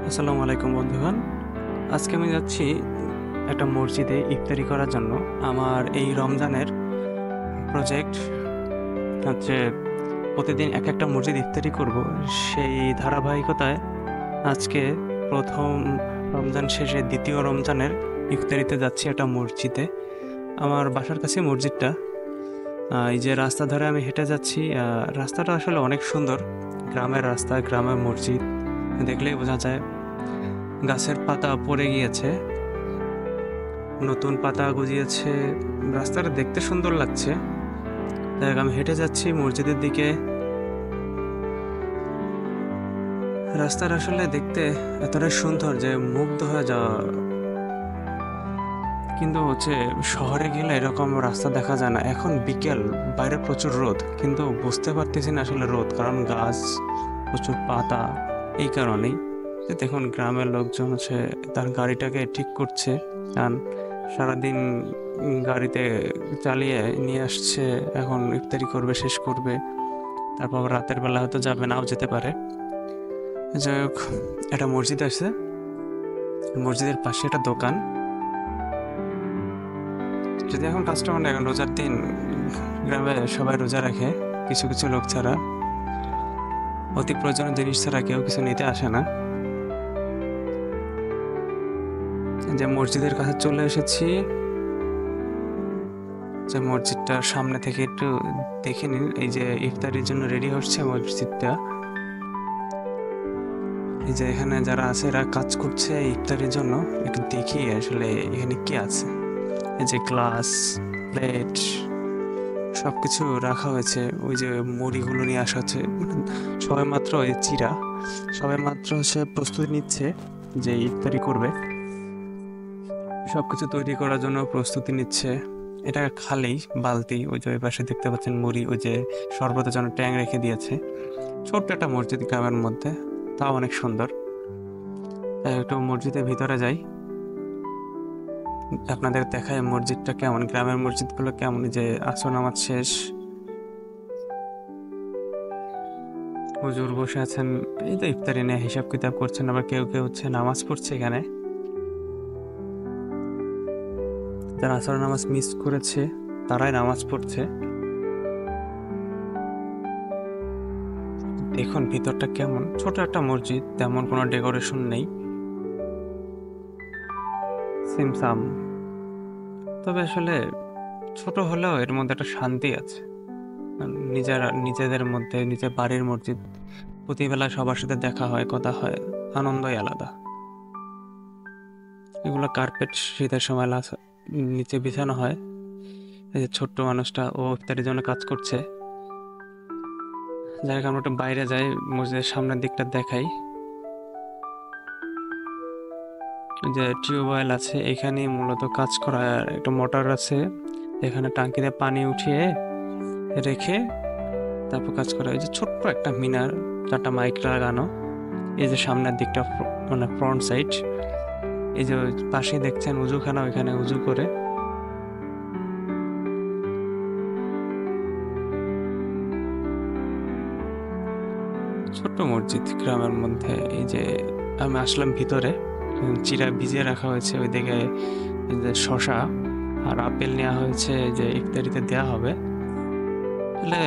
আসসালামু আলাইকুম বন্ধুগণ। আজকে আমি যাচ্ছি একটা মসজিদে ইফতারি করার জন্য। আমার এই রমজানের প্রজেক্ট হচ্ছে প্রতিদিন এক একটা মসজিদ ইফতারি করব। সেই ধারাবাহিকতায় আজকে প্রথম রমজান শেষে দ্বিতীয় রমজানের ইফতারিতে যাচ্ছি একটা মসজিদে। আমার বাসার কাছে মসজিদটা। এই যে রাস্তা ধরে আমি হেঁটে যাচ্ছি, রাস্তাটা আসলে অনেক সুন্দর। গ্রামের রাস্তা, গ্রামের মসজিদ দেখলেই বোঝা যায়। গাছের পাতা পড়ে গিয়েছে, নতুন পাতা গজিয়েছে, রাস্তাটা দেখতে সুন্দর লাগছে। দেখ, আমি হেঁটে যাচ্ছি মসজিদের দিকে। রাস্তাটা আসলে দেখতে এতটাই সুন্দর যে মুগ্ধ হয়ে যাওয়া। কিন্তু শহরে গেলে এরকম রাস্তা দেখা যায় না। এখন বিকেল, বাইরে প্রচুর রোদ, কিন্তু বুঝতে পারতেছি না আসলে রোদ, কারণ গাছ, প্রচুর পাতা, এই কারণেই। দেখুন, গ্রামের লোকজন তার গাড়িটাকে ঠিক করছে, কারণ সারাদিন গাড়িতে চালিয়ে নিয়ে আসছে। এখন ইফতারি করবে, শেষ করবে, তারপর রাতের বেলা হয়তো যাবে, নাও যেতে পারে। যাই হোক, একটা মসজিদ আছে, মসজিদের পাশে একটা দোকান। যদি এখন কাস্টমার নেই, এখন রোজার দিন, গ্রামে সবাই রোজা রাখে, কিছু কিছু লোক ছাড়া। অতি প্রয়োজনীয় জিনিস ছাড়া কেউ কিছু নিতে আসে না। যে মসজিদের কাছে চলে এসেছি, যে মসজিদটার সামনে থেকে একটু দেখে নিন। এই যে ইফতারির জন্য রেডি হচ্ছে মসজিদটা। এই যে এখানে যারা আছে এরা কাজ করছে ইফতারির জন্য। একটু দেখি আসলে এখানে কি আছে। এই যে গ্লাস, প্লেট, সবকিছু রাখা হয়েছে। ওই যে মুড়িগুলো নিয়ে আসা হচ্ছে, সবাই মাত্র এই চিরা, সবাই মাত্র প্রস্তুতি নিচ্ছে যে ইফতারি করবে। সবকিছু তৈরি করার জন্য প্রস্তুতি নিচ্ছে। এটা খালি বালতি। ওই যে ওই পাশে দেখতে পাচ্ছেন মুড়ি, ওই যে শরবতের জন্য ট্যাং রেখে দিয়েছে। ছোট্ট একটা মসজিদ গ্রামের মধ্যে, তাও অনেক সুন্দর। তাই একটু মসজিদের ভিতরে যাই, আপনাদের দেখায় মসজিদটা কেমন, গ্রামের মসজিদগুলো কেমন। যে আসর নামাজ শেষ, হুজুর বসে আছেন, এই তো ইফতারি নিয়ে হিসাব কিতাব করছেন। আবার কেউ কেউ নামাজ পড়ছে এখানে। যারা আসর নামাজ মিস করেছে তারাই নামাজ পড়ছে। দেখুন ভিতরটা কেমন, ছোট একটা মসজিদ, তেমন কোনো ডেকোরেশন নেই, সিমসাম। তবে আসলে ছোট হলেও এর মধ্যে একটা শান্তি আছে। নিজেদের মধ্যে, নিজের বাড়ির মসজিদ, প্রতিবেলা সবার সাথে দেখা হয়, কথা হয়, আনন্দই আলাদা। এগুলো কার্পেট শীতের সময় নিচে বিছানো হয়। এই যে ছোট্ট মানুষটা, ও ইফতারির জন্য কাজ করছে। যাই হোক, আমরা একটু বাইরে যাই, মসজিদের সামনের দিকটা দেখাই। যে টিউবওয়েল আছে, এখানে মূলত কাজ করা হয়। আর একটা মোটর আছে, এখানে টাঙ্কিতে পানি উঠিয়ে রেখে তারপর কাজ করা হয়। যে ছোট্ট একটা মিনার, চারটা মাইক লাগানো। এই যে সামনের দিকটা, মানে ফ্রন্ট সাইড। এই যে পাশে দেখছেন উজুখানা, ওইখানে উজু করে। ছোট্ট মসজিদ গ্রামের মধ্যে। এই যে আমি আসলাম ভিতরে, চিরা ভিজিয়ে রাখা হয়েছে ওইদিকে। এই যে শশা আর আপেল নেওয়া হয়েছে, যে ইফতারিতে দেওয়া হবে। তাহলে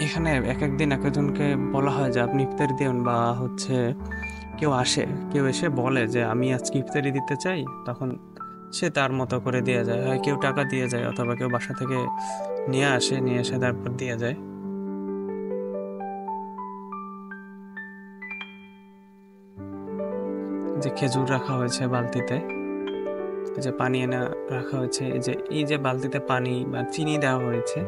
এখানে এক একদিন এক একজনকে বলা হয় যে আপনি ইফতারি দিন, বা কেউ আসে, কেউ এসে বলে যে আমি আজকে ইফতারি দিতে চাই, তখন সে তার মতো করে দিয়ে যায়। হয় কেউ টাকা দিয়ে যায়, অথবা কেউ বাসা থেকে নিয়ে আসে, নিয়ে এসে তারপর দিয়ে যায়। যে খেজুর রাখা হয়েছে বালতিতে, এই যে পানি এনে রাখা হয়েছে। এই যে বালতিতে পানি বা চিনি দেওয়া হয়েছে।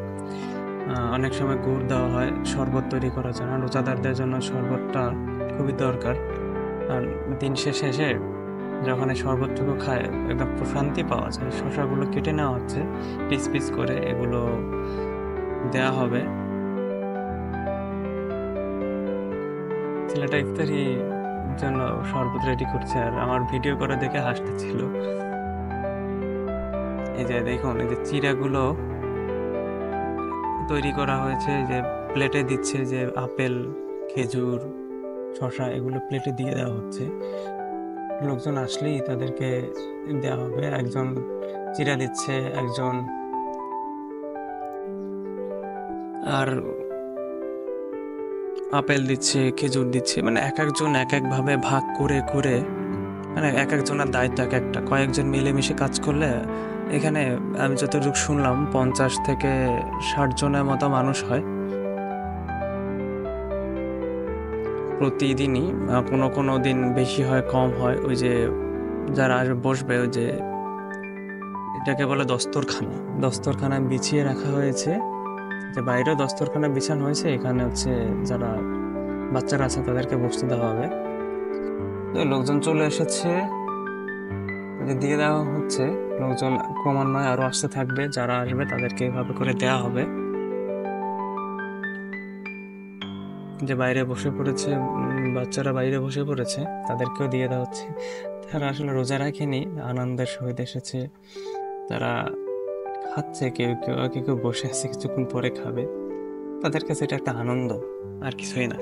অনেক সময় গুড় দেওয়া হয় শরবত তৈরি করার জন্য। রোজাদারদের জন্য শরবতটা খুবই দরকার। আর দিন শেষে এসে যখন এই শরবতটুকু খায়, একদম প্রশান্তি পাওয়া যায়। শসাগুলো কেটে নেওয়া হচ্ছে পিস পিস করে, এগুলো দেয়া হবে। ছেলেটা ইফতারি জন্য শরবত রেডি করছে, আর আমার ভিডিও করে দেখে হাসতেছিল। এই যে দেখুন, এই যে চিড়াগুলো তৈরি করা হয়েছে, যে প্লেটে দিচ্ছে। যে আপেল, খেজুর, শসা, এগুলো প্লেটে দিয়ে দেওয়া হচ্ছে। লোকজন আসলেই তাদেরকে দেওয়া হবে। একজন চিড়া দিচ্ছে, একজন আর আপেল দিচ্ছে, খেজুর দিচ্ছে, মানে এক একজন এক একভাবে ভাগ করে করে, মানে এক একজনের দায়িত্ব এক একটা, কয়েকজন মিলেমিশে কাজ করলে এখানে আমি যতটুকু শুনলাম 50 থেকে 60 জনের মতো মানুষ হয় প্রতিদিনই। কোনো কোনো দিন বেশি হয়, কম হয়। ওই যে যারা আসবে বসবে, ওই যে এটাকে বলে দস্তরখানা, দস্তরখানা বিছিয়ে রাখা হয়েছে। যে বাইরেও দস্তরখানা বিছানো হয়েছে, এখানে হচ্ছে যারা বাচ্চারা আছে তাদেরকে বসতে দেওয়া হবে। তো লোকজন চলে এসেছে, যে দিয়ে দেওয়া হচ্ছে। লোকজন ক্রমান্বয়ে আরো আসতে থাকবে, যারা আসবে তাদেরকে এভাবে করে দেওয়া হবে। যে বাইরে বসে পড়েছে, বাচ্চারা বাইরে বসে পড়েছে, তাদেরকেও দিয়ে দেওয়া হচ্ছে। তারা আসলে রোজা রাখেনি, আনন্দের সহিত এসেছে। তারা খাচ্ছে, কেউ কেউ কেউ কেউ বসে আছে, কিছুক্ষণ পরে খাবে। তাদের কাছে এটা একটা আনন্দ, আর কিছুই না।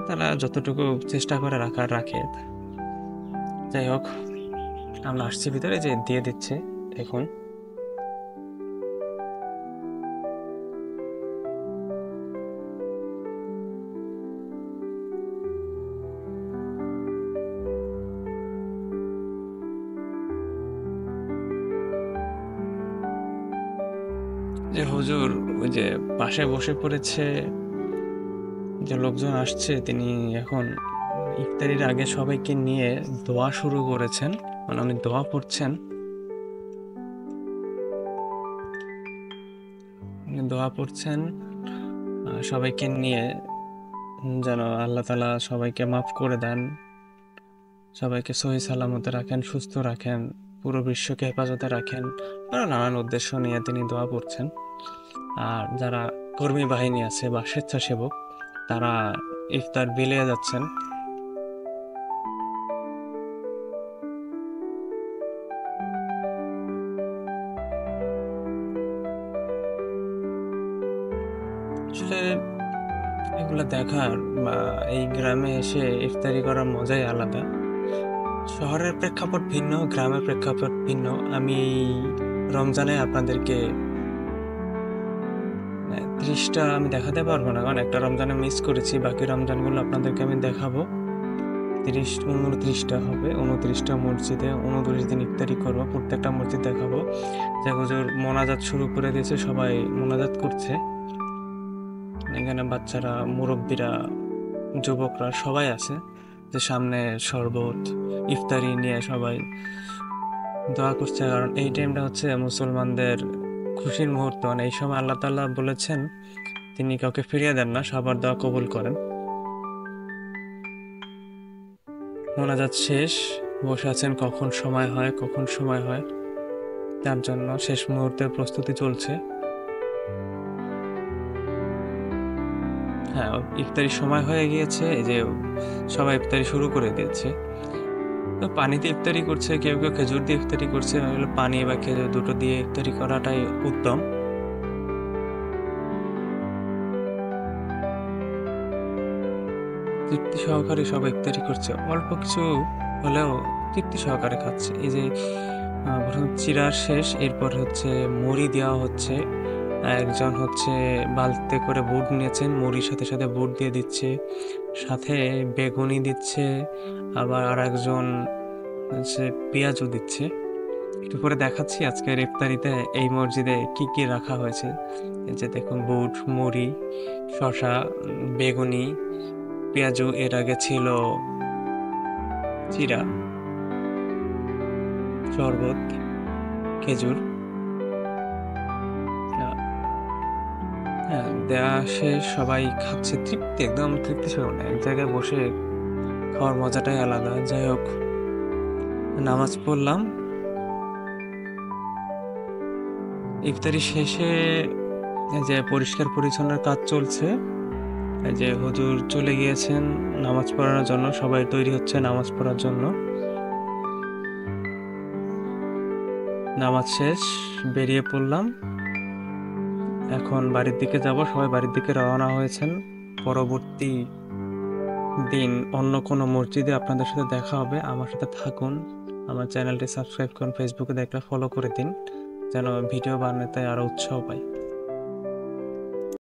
তারা যতটুকু চেষ্টা করে রাখার রাখে। যাই হোক, আমরা আসছি ভিতরে, যে দিয়ে দিচ্ছে এখন। যে হুজুর ওই যে পাশে বসে পড়েছে, যে লোকজন আসছে, তিনি এখন ইফতারির আগে সবাইকে নিয়ে দোয়া শুরু করেছেন। মানে উনি দোয়া পড়ছেন, দোয়া পড়ছেন সবাইকে নিয়ে, যেন আল্লাহ তাআলা সবাইকে মাফ করে দেন, সবাইকে সহি সালামতে রাখেন, সুস্থ রাখেন, পুরো বিশ্বকে হেফাজতে রাখেন। আরো নানান উদ্দেশ্য নিয়ে তিনি দোয়া পড়ছেন। আর যারা কর্মী বাহিনী আছে বা স্বেচ্ছাসেবক, তারা ইফতার বিলিয়ে যাচ্ছেন। আসলে এগুলো দেখার বা এই গ্রামে এসে ইফতারি করার মজাই আলাদা। শহরের প্রেক্ষাপট ভিন্ন, গ্রামের প্রেক্ষাপট ভিন্ন। আমি রমজানে আপনাদেরকে 30টা আমি দেখাতে পারবো না, কারণ একটা রমজানে মিস করেছি। বাকি রমজানগুলো আপনাদেরকে আমি দেখাবো। 29টা হবে, 29টা মসজিদে 29 দিন ইফতারি করবো, প্রত্যেকটা মসজিদ দেখাবো। যে হুজুর মোনাজাত শুরু করে দিয়েছে, সবাই মোনাজাত করছে। এখানে বাচ্চারা, মুরব্বীরা, যুবকরা সবাই আছে। যে সামনে শরবত, ইফতারি নিয়ে সবাই দোয়া করছে। কারণ এই টাইমটা হচ্ছে মুসলমানদের খুশির মুহূর্ত। মানে এই সময় আল্লাহ তাআলা বলেছেন তিনি কাউকে ফিরিয়ে দেন না, সবার দোয়া কবুল করেন। মোনাজাত শেষ, বসে আছেন কখন সময় হয়, কখন সময় হয়, তার জন্য শেষ মুহূর্তের প্রস্তুতি চলছে। হ্যাঁ, ইফতারির সময় হয়ে গিয়েছে, এই যে সবাই ইফতারি শুরু করে দিয়েছে। তো পানিতে ইফতারি করছে, কেউ কেউ খেজুর দিয়ে ইফতারি করছে। হলো পানি বা খেজুর দুটো দিয়ে ইফতারি করাটাই উত্তম। তৃপ্তি সহকারে সবাই ইফতারি করছে, অল্প কিছু হলেও তৃপ্তি সহকারে খাচ্ছে। এই যে প্রথম চিড়া শেষ, এরপর হচ্ছে মুড়ি দেওয়া হচ্ছে। একজন হচ্ছে বালতিতে করে বুট নিয়েছেন, মুড়ির সাথে সাথে বুট দিয়ে দিচ্ছে, সাথে বেগুনি দিচ্ছে। আবার আর একজন হচ্ছে পেঁয়াজও দিচ্ছে। একটু পরে দেখাচ্ছি আজকের ইফতারিতে এই মসজিদে কি কি রাখা হয়েছে। এই যে দেখুন, বুট, মুড়ি, শসা, বেগুনি, পেঁয়াজু। এর আগে ছিল চিড়া, শরবত, খেজুর। হ্যাঁ, দেয়া শেষ, সবাই খাচ্ছে, তৃপ্তি, একদম তৃপ্তি সহ। এক জায়গায় বসে খাওয়ার মজাটাই আলাদা। যাই হোক, নামাজ পড়লাম। ইফতারি শেষে এই যে পরিষ্কার পরিচ্ছন্নের কাজ চলছে। এই যে হুজুর চলে গিয়েছেন নামাজ পড়ানোর জন্য, সবাই তৈরি হচ্ছে নামাজ পড়ার জন্য। নামাজ শেষ, বেরিয়ে পড়লাম। এখন বাড়ির দিকে যাব, সবাই বাড়ির দিকে রওনা হয়েছেন। পরবর্তী দিন অন্য কোনো মসজিদে আপনাদের সাথে দেখা হবে। আমার সাথে থাকুন, আমার চ্যানেলটি সাবস্ক্রাইব করুন, ফেসবুকে দেখলে ফলো করে দিন, যেন ভিডিও বানাতে আরও উৎসাহ পাই।